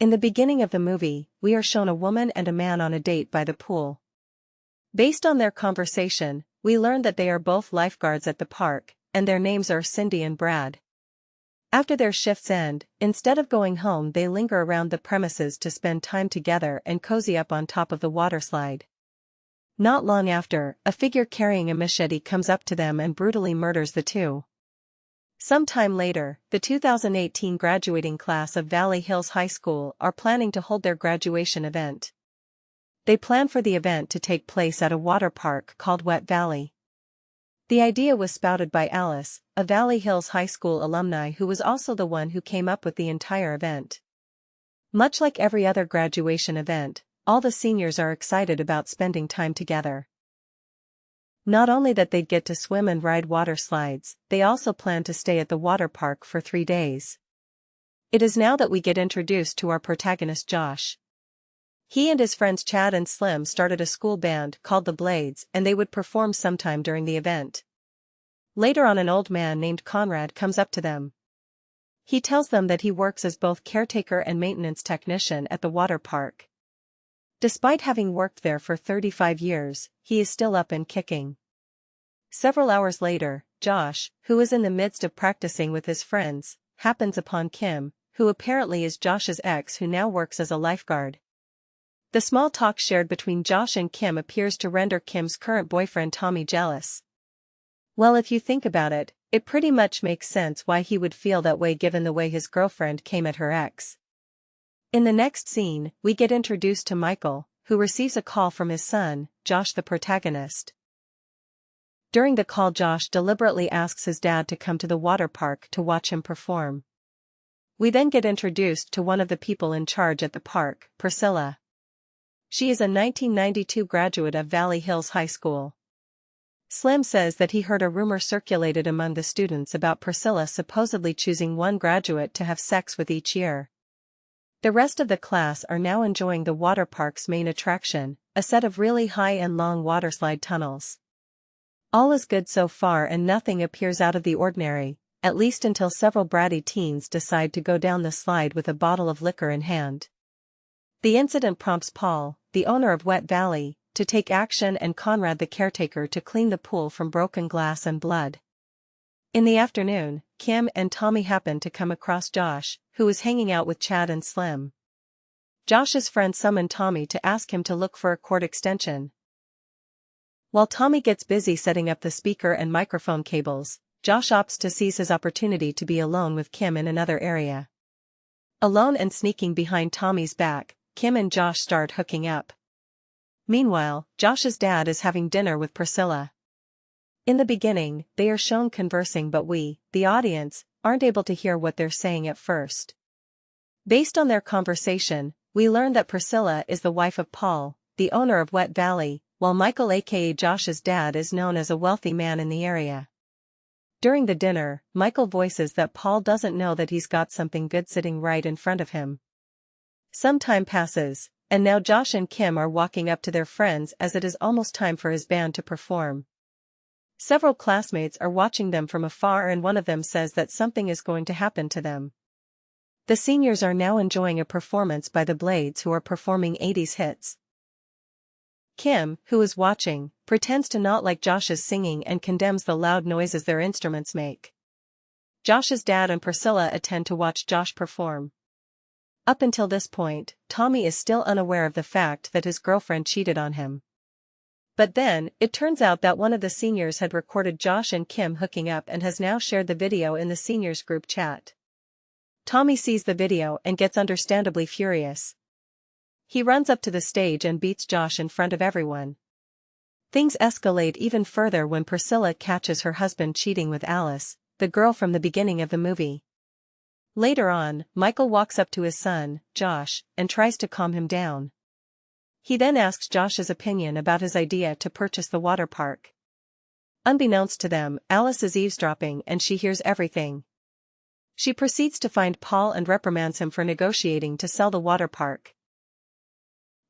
In the beginning of the movie, we are shown a woman and a man on a date by the pool. Based on their conversation, we learn that they are both lifeguards at the park, and their names are Cindy and Brad. After their shifts end, instead of going home they linger around the premises to spend time together and cozy up on top of the waterslide. Not long after, a figure carrying a machete comes up to them and brutally murders the two. Some time later, the 2018 graduating class of Valley Hills High School are planning to hold their graduation event. They plan for the event to take place at a water park called Wet Valley. The idea was spouted by Alice, a Valley Hills High School alumni who was also the one who came up with the entire event. Much like every other graduation event, all the seniors are excited about spending time together. Not only that they'd get to swim and ride water slides, they also plan to stay at the water park for 3 days. It is now that we get introduced to our protagonist Josh. He and his friends Chad and Slim started a school band called the Blades, and they would perform sometime during the event. Later on, an old man named Conrad comes up to them. He tells them that he works as both caretaker and maintenance technician at the water park. Despite having worked there for 35 years, he is still up and kicking. Several hours later, Josh, who is in the midst of practicing with his friends, happens upon Kim, who apparently is Josh's ex who now works as a lifeguard. The small talk shared between Josh and Kim appears to render Kim's current boyfriend Tommy jealous. Well, if you think about it, it pretty much makes sense why he would feel that way given the way his girlfriend came at her ex. In the next scene, we get introduced to Michael, who receives a call from his son, Josh the protagonist. During the call, Josh deliberately asks his dad to come to the water park to watch him perform. We then get introduced to one of the people in charge at the park, Priscilla. She is a 1992 graduate of Valley Hills High School. Slim says that he heard a rumor circulated among the students about Priscilla supposedly choosing one graduate to have sex with each year. The rest of the class are now enjoying the water park's main attraction, a set of really high and long waterslide tunnels. All is good so far and nothing appears out of the ordinary, at least until several bratty teens decide to go down the slide with a bottle of liquor in hand. The incident prompts Paul, the owner of Wet Valley, to take action and Conrad the caretaker to clean the pool from broken glass and blood. In the afternoon, Kim and Tommy happen to come across Josh, who is hanging out with Chad and Slim. Josh's friend summoned Tommy to ask him to look for a cord extension. While Tommy gets busy setting up the speaker and microphone cables, Josh opts to seize his opportunity to be alone with Kim in another area. Alone and sneaking behind Tommy's back, Kim and Josh start hooking up. Meanwhile, Josh's dad is having dinner with Priscilla. In the beginning, they are shown conversing, but we, the audience, aren't able to hear what they're saying at first. Based on their conversation, we learn that Priscilla is the wife of Paul, the owner of Wet Valley, while Michael aka Josh's dad is known as a wealthy man in the area. During the dinner, Michael voices that Paul doesn't know that he's got something good sitting right in front of him. Some time passes, and now Josh and Kim are walking up to their friends as it is almost time for his band to perform. Several classmates are watching them from afar and one of them says that something is going to happen to them. The seniors are now enjoying a performance by the Blades, who are performing 80s hits. Kim, who is watching, pretends to not like Josh's singing and condemns the loud noises their instruments make. Josh's dad and Priscilla attend to watch Josh perform. Up until this point, Tommy is still unaware of the fact that his girlfriend cheated on him. But then, it turns out that one of the seniors had recorded Josh and Kim hooking up and has now shared the video in the seniors group chat. Tommy sees the video and gets understandably furious. He runs up to the stage and beats Josh in front of everyone. Things escalate even further when Priscilla catches her husband cheating with Alice, the girl from the beginning of the movie. Later on, Michael walks up to his son, Josh, and tries to calm him down. He then asks Josh's opinion about his idea to purchase the water park. Unbeknownst to them, Alice is eavesdropping and she hears everything. She proceeds to find Paul and reprimands him for negotiating to sell the water park.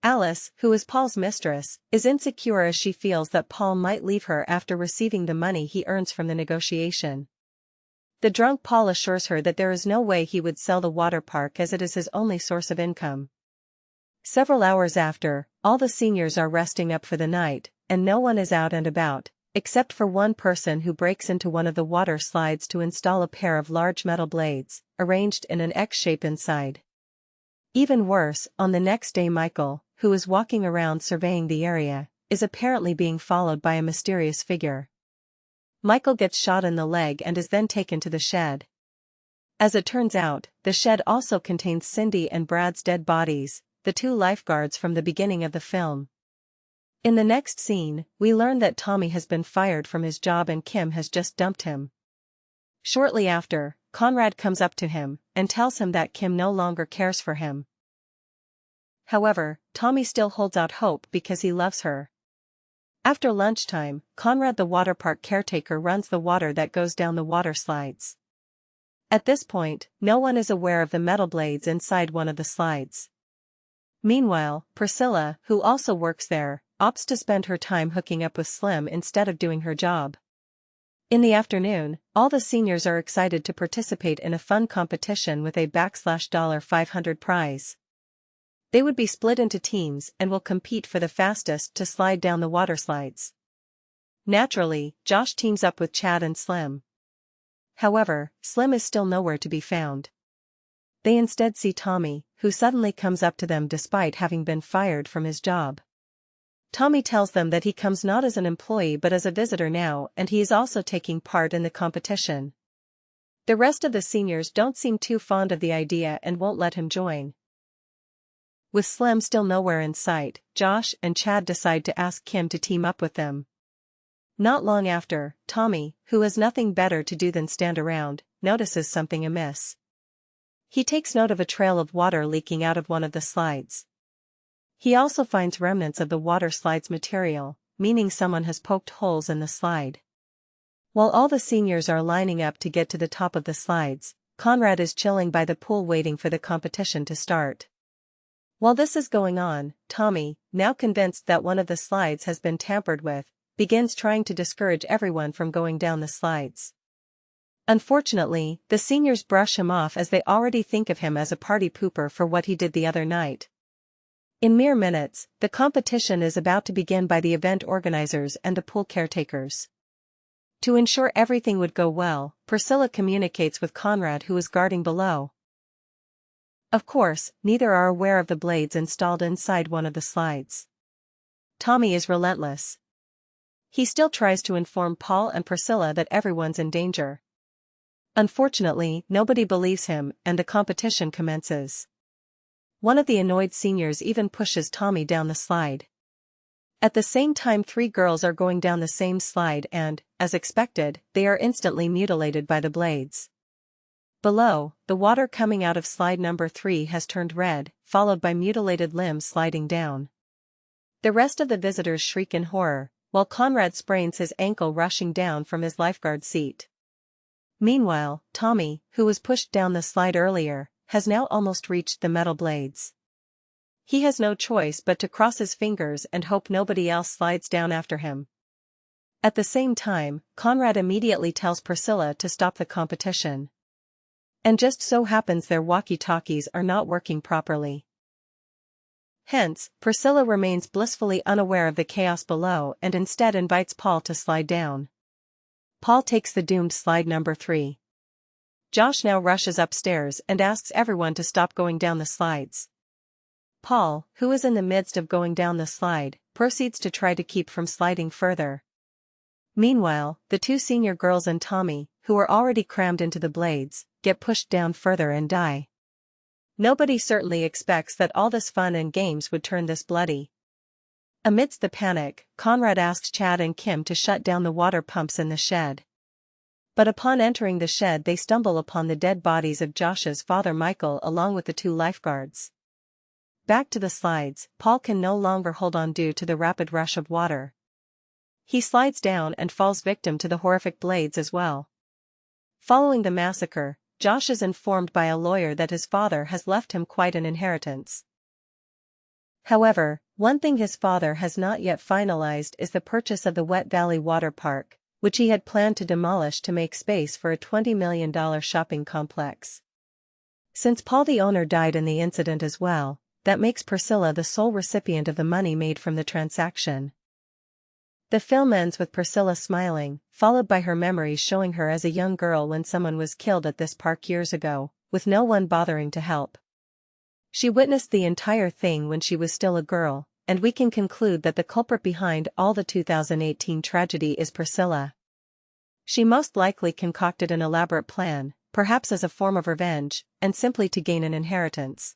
Alice, who is Paul's mistress, is insecure as she feels that Paul might leave her after receiving the money he earns from the negotiation. The drunk Paul assures her that there is no way he would sell the water park as it is his only source of income. Several hours after, all the seniors are resting up for the night, and no one is out and about, except for one person who breaks into one of the water slides to install a pair of large metal blades, arranged in an X shape inside. Even worse, on the next day Michael, who is walking around surveying the area, is apparently being followed by a mysterious figure. Michael gets shot in the leg and is then taken to the shed. As it turns out, the shed also contains Cindy and Brad's dead bodies, the two lifeguards from the beginning of the film. In the next scene, we learn that Tommy has been fired from his job and Kim has just dumped him. Shortly after, Conrad comes up to him and tells him that Kim no longer cares for him. However, Tommy still holds out hope because he loves her. After lunchtime, Conrad the water park caretaker runs the water that goes down the water slides. At this point, no one is aware of the metal blades inside one of the slides. Meanwhile, Priscilla, who also works there, opts to spend her time hooking up with Slim instead of doing her job. In the afternoon, all the seniors are excited to participate in a fun competition with a $500 prize. They would be split into teams and will compete for the fastest to slide down the water slides. Naturally, Josh teams up with Chad and Slim. However, Slim is still nowhere to be found. They instead see Tommy, who suddenly comes up to them despite having been fired from his job. Tommy tells them that he comes not as an employee but as a visitor now, and he is also taking part in the competition. The rest of the seniors don't seem too fond of the idea and won't let him join. With Slim still nowhere in sight, Josh and Chad decide to ask Kim to team up with them. Not long after, Tommy, who has nothing better to do than stand around, notices something amiss. He takes note of a trail of water leaking out of one of the slides. He also finds remnants of the water slide's material, meaning someone has poked holes in the slide. While all the seniors are lining up to get to the top of the slides, Conrad is chilling by the pool waiting for the competition to start. While this is going on, Tommy, now convinced that one of the slides has been tampered with, begins trying to discourage everyone from going down the slides. Unfortunately, the seniors brush him off as they already think of him as a party pooper for what he did the other night. In mere minutes, the competition is about to begin by the event organizers and the pool caretakers. To ensure everything would go well, Priscilla communicates with Conrad, who is guarding below. Of course, neither are aware of the blades installed inside one of the slides. Tommy is relentless. He still tries to inform Paul and Priscilla that everyone's in danger. Unfortunately, nobody believes him, and the competition commences. One of the annoyed seniors even pushes Tommy down the slide. At the same time, 3 girls are going down the same slide and, as expected, they are instantly mutilated by the blades. Below, the water coming out of slide number 3 has turned red, followed by mutilated limbs sliding down. The rest of the visitors shriek in horror, while Conrad sprains his ankle rushing down from his lifeguard seat. Meanwhile, Tommy, who was pushed down the slide earlier, has now almost reached the metal blades. He has no choice but to cross his fingers and hope nobody else slides down after him. At the same time, Conrad immediately tells Priscilla to stop the competition. And just so happens their walkie-talkies are not working properly. Hence, Priscilla remains blissfully unaware of the chaos below and instead invites Paul to slide down. Paul takes the doomed slide number 3. Josh now rushes upstairs and asks everyone to stop going down the slides. Paul, who is in the midst of going down the slide, proceeds to try to keep from sliding further. Meanwhile, the 2 senior girls and Tommy, who are already crammed into the blades, get pushed down further and die. Nobody certainly expects that all this fun and games would turn this bloody. Amidst the panic, Conrad asks Chad and Kim to shut down the water pumps in the shed. But upon entering the shed they stumble upon the dead bodies of Josh's father Michael along with the 2 lifeguards. Back to the slides, Paul can no longer hold on due to the rapid rush of water. He slides down and falls victim to the horrific blades as well. Following the massacre, Josh is informed by a lawyer that his father has left him quite an inheritance. However, one thing his father has not yet finalized is the purchase of the Wet Valley Water Park, which he had planned to demolish to make space for a $20 million shopping complex. Since Paul the owner died in the incident as well, that makes Priscilla the sole recipient of the money made from the transaction. The film ends with Priscilla smiling, followed by her memories showing her as a young girl when someone was killed at this park years ago, with no one bothering to help. She witnessed the entire thing when she was still a girl, and we can conclude that the culprit behind all the 2018 tragedy is Priscilla. She most likely concocted an elaborate plan, perhaps as a form of revenge, and simply to gain an inheritance.